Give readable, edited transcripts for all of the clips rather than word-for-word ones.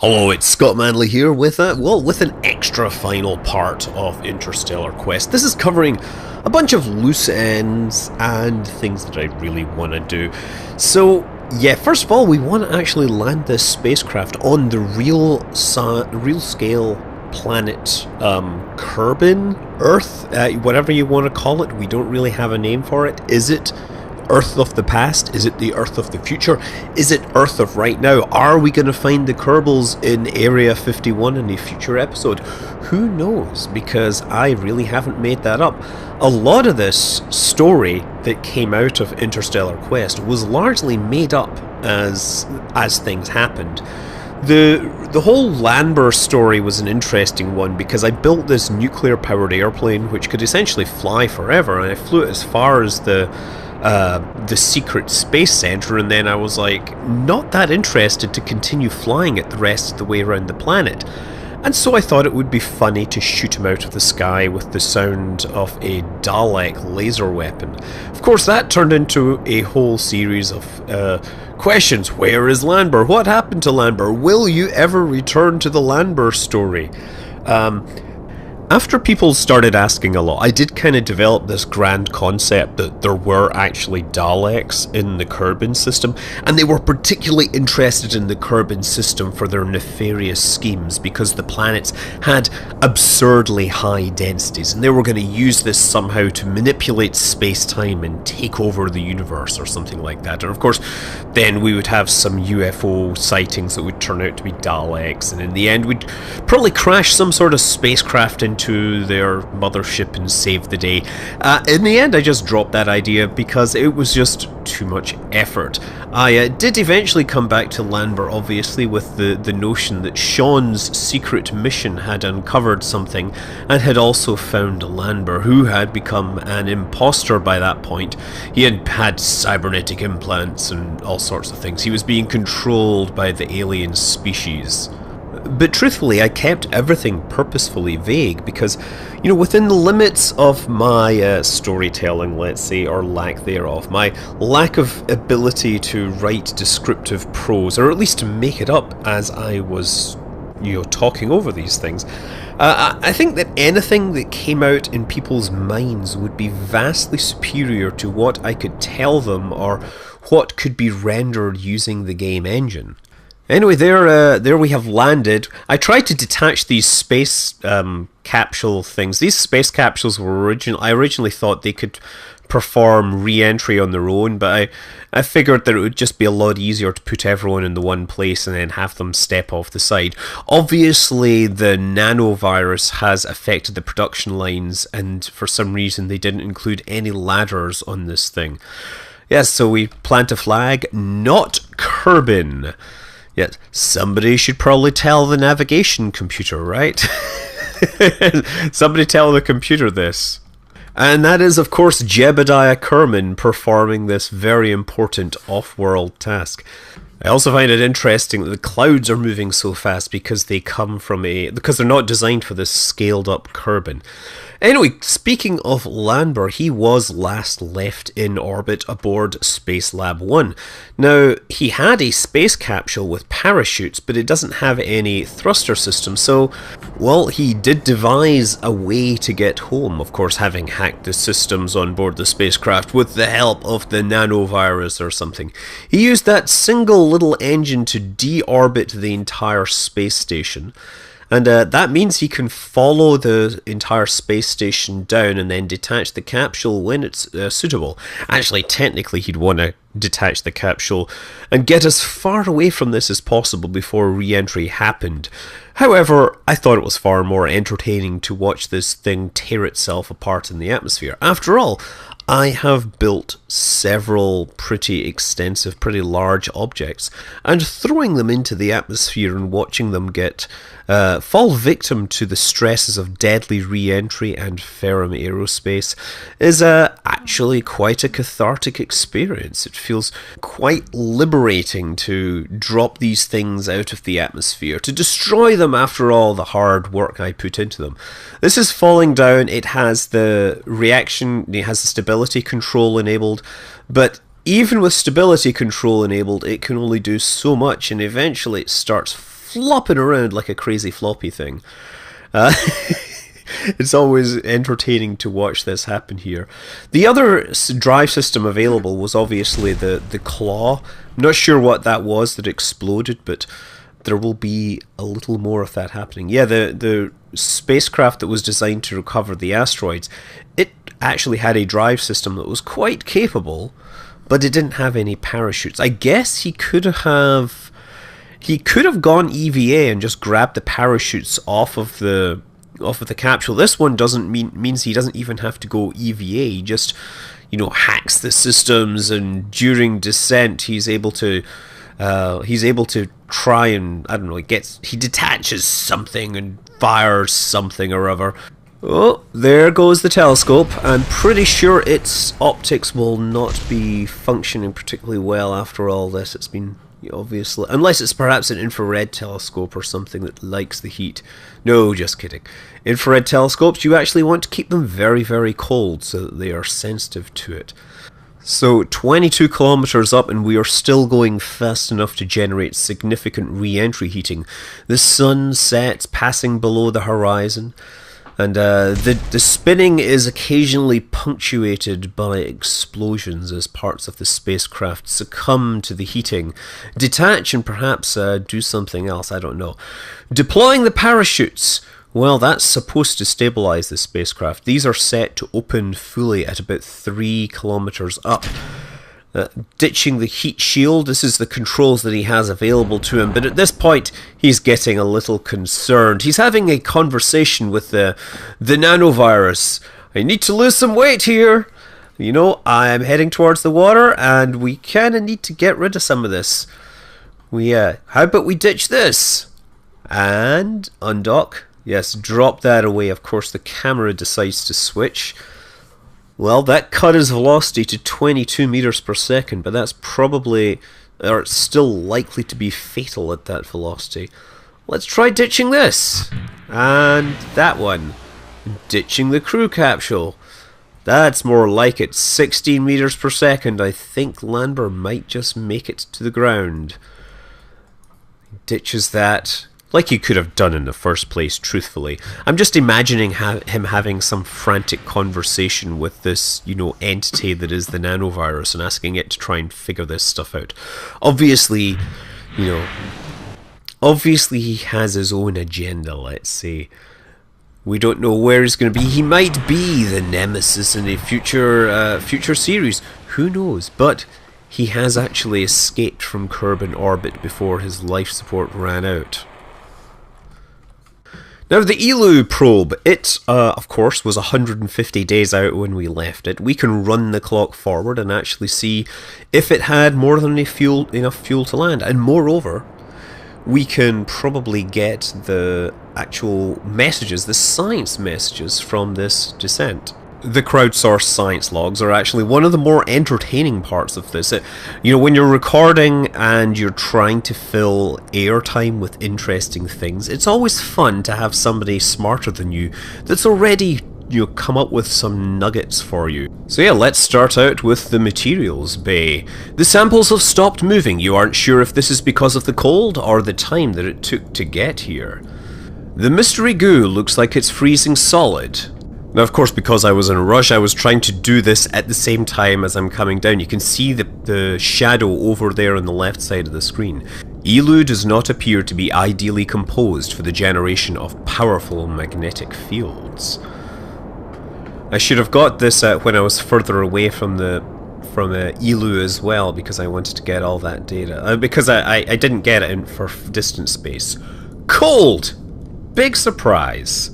Hello, it's Scott Manley here with an extra final part of Interstellar Quest. This is covering a bunch of loose ends and things that I really want to do. So, yeah, first of all, we want to actually land this spacecraft on the real scale planet Kerbin, Earth, whatever you want to call it. We don't really have a name for it. Is it Earth of the past? Is it the Earth of the future? Is it Earth of right now? Are we going to find the Kerbals in Area 51 in a future episode? Who knows, because I really haven't made that up. A lot of this story that came out of Interstellar Quest was largely made up as things happened. The whole Lanber story was an interesting one because I built this nuclear-powered airplane which could essentially fly forever, and I flew it as far as the secret space center, and then I was like not that interested to continue flying it the rest of the way around the planet. And so I thought it would be funny to shoot him out of the sky with the sound of a Dalek laser weapon. Of course, that turned into a whole series of questions. Where is Lanber? What happened to Lanber? Will you ever return to the Lanber story? After people started asking a lot, I did kind of develop this grand concept that there were actually Daleks in the Kerbin system, and they were particularly interested in the Kerbin system for their nefarious schemes because the planets had absurdly high densities, and they were going to use this somehow to manipulate space-time and take over the universe or something like that. And of course, then we would have some UFO sightings that would turn out to be Daleks, and in the end we'd probably crash some sort of spacecraft into their mothership and save the day. In the end, I just dropped that idea because it was just too much effort. I did eventually come back to Lanber, obviously, with the notion that Sean's secret mission had uncovered something and had also found Lanber, who had become an imposter by that point. He had had cybernetic implants and all sorts of things. He was being controlled by the alien species. But truthfully, I kept everything purposefully vague because, you know, within the limits of my storytelling, let's say, or lack thereof, my lack of ability to write descriptive prose, or at least to make it up as I was, you know, talking over these things, I think that anything that came out in people's minds would be vastly superior to what I could tell them or what could be rendered using the game engine. Anyway, there we have landed. I tried to detach these space capsule things. These space capsules were I originally thought they could perform re-entry on their own, but I figured that it would just be a lot easier to put everyone in the one place and then have them step off the side. Obviously, the nanovirus has affected the production lines, and for some reason they didn't include any ladders on this thing. Yes, so we plant a flag, not Kerbin. Yet, somebody should probably tell the navigation computer, right? Somebody tell the computer this. And that is, of course, Jebediah Kerman performing this very important off-world task. I also find it interesting that the clouds are moving so fast because they come from because they're not designed for this scaled-up Kerbin. Anyway, speaking of Lanber, he was last left in orbit aboard Space Lab 1. Now, he had a space capsule with parachutes, but it doesn't have any thruster system, so, well, he did devise a way to get home, of course, having hacked the systems on board the spacecraft with the help of the nanovirus or something. He used that single little engine to deorbit the entire space station. And that means he can follow the entire space station down and then detach the capsule when it's suitable. Actually, technically, he'd want to detach the capsule and get as far away from this as possible before re-entry happened. However, I thought it was far more entertaining to watch this thing tear itself apart in the atmosphere. After all, I have built several pretty extensive, pretty large objects, and throwing them into the atmosphere and watching them fall victim to the stresses of deadly re-entry and ferrum aerospace is actually quite a cathartic experience. It feels quite liberating to drop these things out of the atmosphere, to destroy them after all the hard work I put into them. This is falling down. It has the reaction, it has the stability control enabled, but even with stability control enabled, it can only do so much, and eventually it starts flopping around like a crazy floppy thing. Uh, It's always entertaining to watch this happen here. The other drive system available was obviously the claw. I'm not sure what that was that exploded, but there will be a little more of that happening. Yeah, the spacecraft that was designed to recover the asteroids, it actually had a drive system that was quite capable, but it didn't have any parachutes. I guess he could have gone EVA and just grabbed the parachutes off of the capsule. This one means he doesn't even have to go EVA. He just, hacks the systems, and during descent he's able to try and, I don't know, he detaches something and fires something or other. Oh, there goes the telescope. I'm pretty sure its optics will not be functioning particularly well after all this. It's been, obviously, unless it's perhaps an infrared telescope or something that likes the heat. No, just kidding. Infrared telescopes, you actually want to keep them very, very cold so that they are sensitive to it. So 22 kilometers up, and we are still going fast enough to generate significant re-entry heating. The sun sets passing below the horizon, and the spinning is occasionally punctuated by explosions as parts of the spacecraft succumb to the heating, detach, and perhaps do something else, I don't know. Deploying the parachutes. Well, that's supposed to stabilize the spacecraft. These are set to open fully at about 3 kilometers up. Ditching the heat shield, this is the controls that he has available to him, but at this point he's getting a little concerned. He's having a conversation with the nanovirus. I need to lose some weight here. I'm heading towards the water, and we kind of need to get rid of some of this. How about we ditch this? And undock. Yes, drop that away. Of course, the camera decides to switch. Well, that cut his velocity to 22 meters per second, but that's probably, or it's still likely to be fatal at that velocity. Let's try ditching this. And that one. Ditching the crew capsule. That's more like it. 16 meters per second. I think Landber might just make it to the ground. Ditches that. Like you could have done in the first place, truthfully. I'm just imagining him having some frantic conversation with this, entity that is the nanovirus, and asking it to try and figure this stuff out. Obviously, he has his own agenda, let's say. We don't know where he's going to be. He might be the nemesis in a future series. Who knows? But he has actually escaped from Kerbal orbit before his life support ran out. Now, the ELU probe, it, of course, was 150 days out when we left it. We can run the clock forward and actually see if it had more than enough fuel to land. And moreover, we can probably get the actual messages, the science messages from this descent. The crowdsourced science logs are actually one of the more entertaining parts of this. When you're recording and you're trying to fill airtime with interesting things, it's always fun to have somebody smarter than you that's already, come up with some nuggets for you. So yeah, let's start out with the materials bay. The samples have stopped moving. You aren't sure if this is because of the cold or the time that it took to get here. The mystery goo looks like it's freezing solid. Now, of course, because I was in a rush, I was trying to do this at the same time as I'm coming down. You can see the shadow over there on the left side of the screen. ELU does not appear to be ideally composed for the generation of powerful magnetic fields. I should have got this when I was further away from ELU as well, because I wanted to get all that data. Because I didn't get it for distance space. Cold! Big surprise!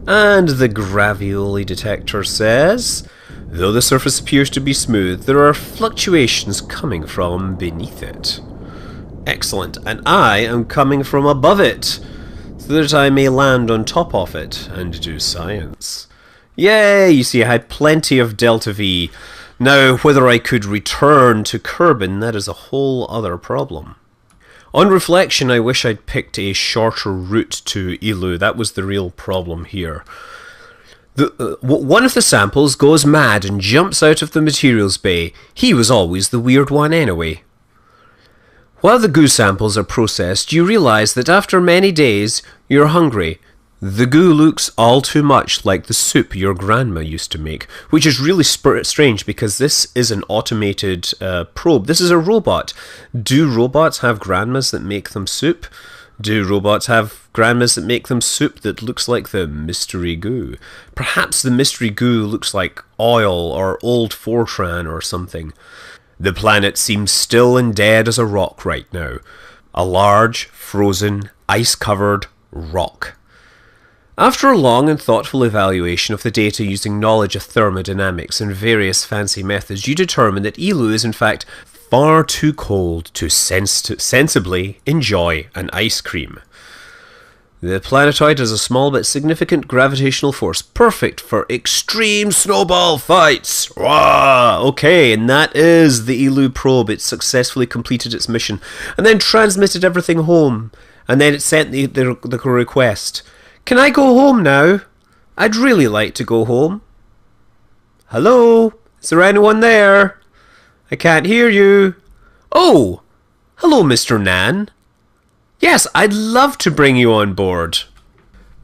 And the gravioli detector says, though the surface appears to be smooth, there are fluctuations coming from beneath it. Excellent, and I am coming from above it, so that I may land on top of it and do science. Yay, you see I had plenty of delta V. Now, whether I could return to Kerbal, that is a whole other problem. On reflection, I wish I'd picked a shorter route to ELU. That was the real problem here. One of the samples goes mad and jumps out of the materials bay. He was always the weird one anyway. While the goo samples are processed, you realise that after many days, you're hungry. The goo looks all too much like the soup your grandma used to make, which is really strange because this is an automated probe. This is a robot. Do robots have grandmas that make them soup? Do robots have grandmas that make them soup that looks like the mystery goo? Perhaps the mystery goo looks like oil or old Fortran or something. The planet seems still and dead as a rock right now. A large, frozen, ice-covered rock. After a long and thoughtful evaluation of the data using knowledge of thermodynamics and various fancy methods, you determine that Eeloo is in fact far too cold to sensibly enjoy an ice cream. The planetoid has a small but significant gravitational force, perfect for extreme snowball fights. Wah! Okay, and that is the Eeloo probe. It successfully completed its mission, and then transmitted everything home, and then it sent the request. Can I go home now? I'd really like to go home. Hello? Is there anyone there? I can't hear you. Oh! Hello, Mr. Nan. Yes, I'd love to bring you on board.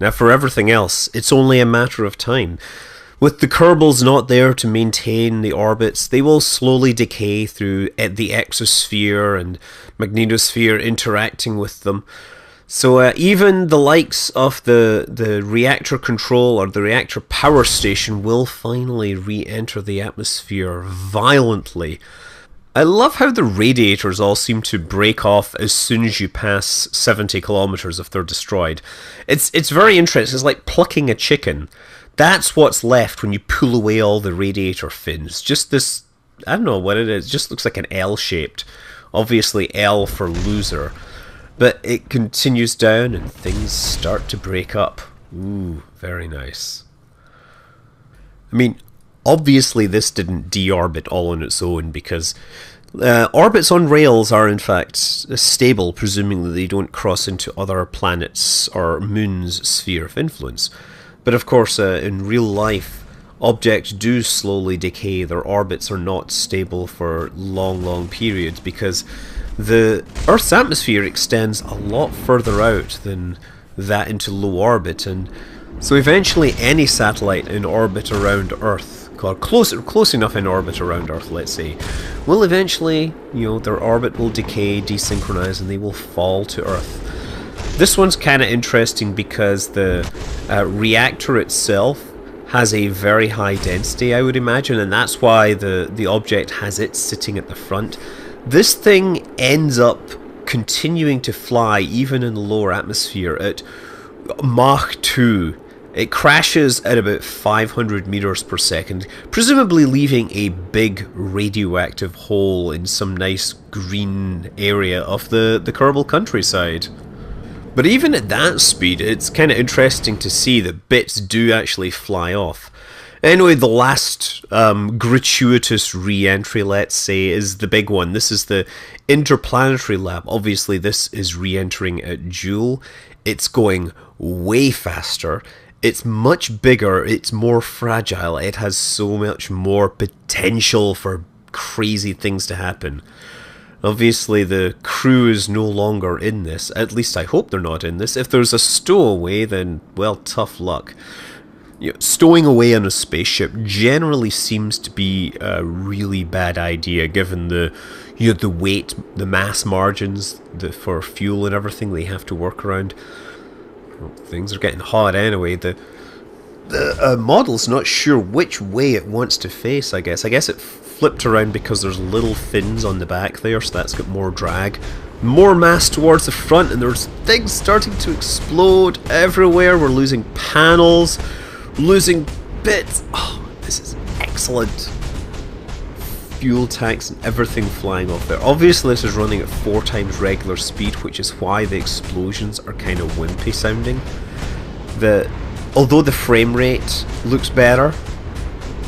Now, for everything else, it's only a matter of time. With the Kerbals not there to maintain the orbits, they will slowly decay through the exosphere and magnetosphere interacting with them. So even the likes of the reactor control or the reactor power station will finally re-enter the atmosphere violently. I love how the radiators all seem to break off as soon as you pass 70 kilometers if they're destroyed. It's very interesting. It's like plucking a chicken. That's what's left when you pull away all the radiator fins. Just this, I don't know what it is, it just looks like an L-shaped. Obviously L for loser. But it continues down and things start to break up. Ooh, very nice. I mean, obviously this didn't deorbit all on its own because orbits on rails are in fact stable, presuming that they don't cross into other planets or moons' sphere of influence. But of course, in real life, objects do slowly decay. Their orbits are not stable for long periods because the Earth's atmosphere extends a lot further out than that into low orbit, and so eventually any satellite in orbit around Earth, or close enough in orbit around Earth, let's say, will eventually, their orbit will decay, desynchronize, and they will fall to Earth. This one's kind of interesting because the reactor itself has a very high density, I would imagine, and that's why the object has it sitting at the front. This thing ends up continuing to fly even in the lower atmosphere at Mach 2. It crashes at about 500 meters per second, presumably leaving a big radioactive hole in some nice green area of the Kerbal countryside. But even at that speed, it's kind of interesting to see that bits do actually fly off. Anyway, the last gratuitous re-entry, let's say, is the big one. This is the interplanetary lab. Obviously, this is re-entering at Joule. It's going way faster. It's much bigger. It's more fragile. It has so much more potential for crazy things to happen. Obviously, the crew is no longer in this. At least I hope they're not in this. If there's a stowaway, then, well, tough luck. Stowing away on a spaceship generally seems to be a really bad idea, given the weight, the mass margins for fuel and everything they have to work around. Well, things are getting hot anyway. The model's not sure which way it wants to face, I guess. I guess it flipped around because there's little fins on the back there, so that's got more drag. More mass towards the front, and there's things starting to explode everywhere. We're losing panels, losing bits. Oh, this is excellent. Fuel tanks and everything flying off there. Obviously this is running at 4 times regular speed, which is why the explosions are kind of wimpy sounding. Although the frame rate looks better,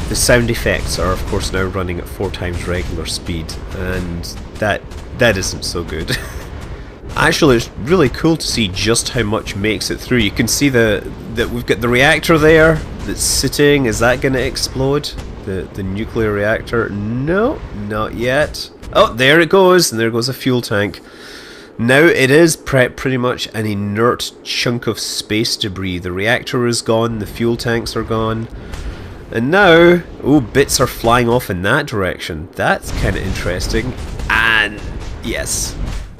the sound effects are of course now running at 4 times regular speed, and that isn't so good. Actually, it's really cool to see just how much makes it through. You can see that we've got the reactor there that's sitting. Is that going to explode? The nuclear reactor? No, not yet. Oh, there it goes, and there goes a fuel tank. Now it is pretty much an inert chunk of space debris. The reactor is gone, the fuel tanks are gone. And now, oh, bits are flying off in that direction. That's kind of interesting. And yes.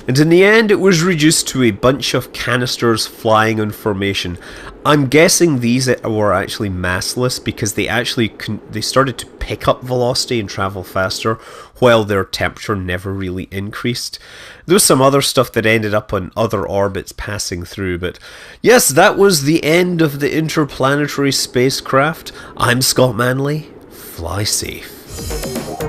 And in the end, it was reduced to a bunch of canisters flying in formation. I'm guessing these were actually massless because they started to pick up velocity and travel faster, while their temperature never really increased. There was some other stuff that ended up on other orbits passing through, but yes, that was the end of the interplanetary spacecraft. I'm Scott Manley. Fly safe.